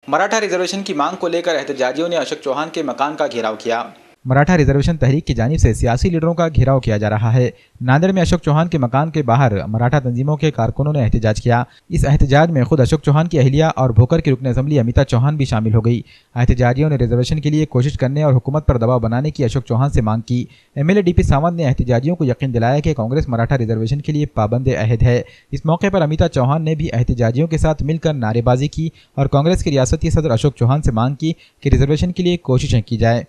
Maratha reservation की मांग को लेकर एहतजाजियों ने अशोक चौहान के मकान का घेराव किया। मराठा रिजर्वेशन तहरीक की जानिब से सियासी लीडरों का घेराव किया जा रहा है। नांदेड़ में अशोक चौहान के मकान के बाहर मराठा तंजीमों के कारकुनों ने एहतजाज किया। इस एहतजाज में खुद अशोक चौहान की अहलिया और भोकर की रुकन असेंबली अमिता चौहान भी शामिल हो गई। एहतजाजियों ने रिजर्वेशन के लिए कोशिश करने और हुकूमत पर दबाव बनाने की अशोक चौहान से मांग की। एमएलए डीपी सावंत ने एहतजाजियों को यकीन दिलाया कि कांग्रेस मराठा रिजर्वेशन के लिए पाबंद अहद है। इस मौके पर अमिता चौहान ने भी एहतजाजियों के साथ मिलकर नारेबाजी की और कांग्रेस के रियासती सदर अशोक चौहान से मांग की कि रिजर्वेशन के लिए कोशिशें की जाए।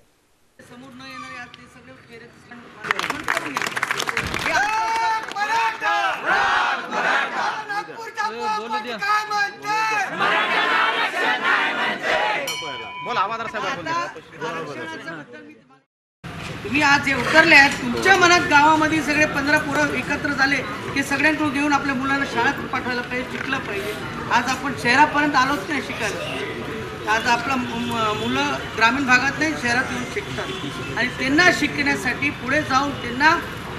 तुम्ही आज जे उतरले आहेत तुमच्या मनात गावामध्ये सगळे 15 पोरं एकत्र झाले की सगळ्यांकडून घेऊन आपल्या मुलांना शाळेत पाठवायला पाहिजे, शिकलं पाहिजे। आज आपण शहरापर्यंत आलोच नाही शिकायला। आज आपला मुलं ग्रामीण भागात नाही शहरात येऊन शिकतात आणि त्यांना शिकण्यासाठी पुढे जाऊन त्यांना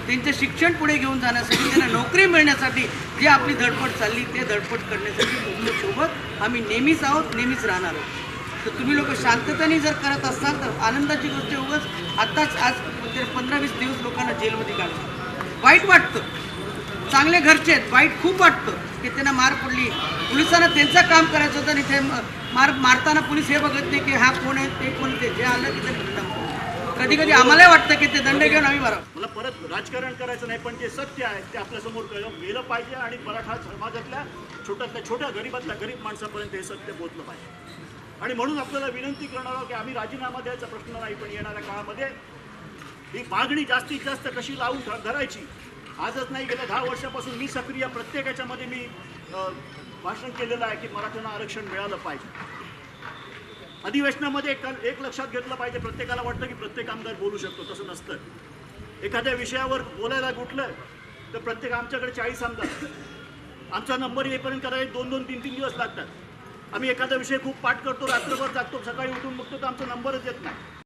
त्यांचे शिक्षण पुढे घेऊन जाण्यासाठी त्यांना नोकरी मिळण्यासाठी जी आपली धडपड चालली ते धडपड करण्यासाठी तुमच्यासोबत आम्ही नेहमीच आहोत, नेहमीच राहणार आहोत। तर तुम्ही लोक शांततेने जर करत असाल तर आनंदाची गोष्ट उगाच आत्ताच आज 15-20 दिवस लोकांना जेलमध्ये काढलं। वाईट वाटतं, चांगले घरचे आहेत, वाईट खूप वाटतं की त्यांना मार पडली। पोलिसांना त्यांचं काम करायचं होतं आणि ते मारताना पोलीस हे बघत नाही की हा कोण आहे ते कोण, ते जे आलं की ते कधी कधी आम्हालाही वाटतं की ते दंड घेऊन आम्ही मारावं। मला परत राजकारण करायचं नाही, पण जे सत्य आहे ते आपल्यासमोर गेलं पाहिजे आणि मराठा समाजातल्या छोट्यातल्या छोट्या गरीबातल्या गरीब माणसापर्यंत हे सत्य पोहोचलं पाहिजे। आणि म्हणून आपल्याला विनंती करणार आहोत की आम्ही राजीनामा द्यायचा प्रश्न नाही, पण येणाऱ्या काळामध्ये ही मागणी जास्तीत जास्त कशी लावून धरायची। आजच नाही, गेल्या 10 वर्षापासून मी सक्रिय प्रत्येक याच्यामध्ये मी भाषण केलेलं आहे की मराठ्यांना आरक्षण मिळालं पाहिजे। अधिवेशनामध्ये एक लक्षात घेतलं पाहिजे, प्रत्येकाला वाटतं की प्रत्येक आमदार बोलू शकतो, तसं नसतं। एखाद्या विषयावर बोलायला गुटलं तर प्रत्येक आमच्याकडे 40 आमदार, आमचा नंबर येईपर्यंत करायला 2-2, 3-3 दिवस लागतात। आम्ही एखादा विषय खूप पाठ करतो, रात्रभर जागतो, सकाळी उठून बघतो तर आमचा नंबरच येत नाही।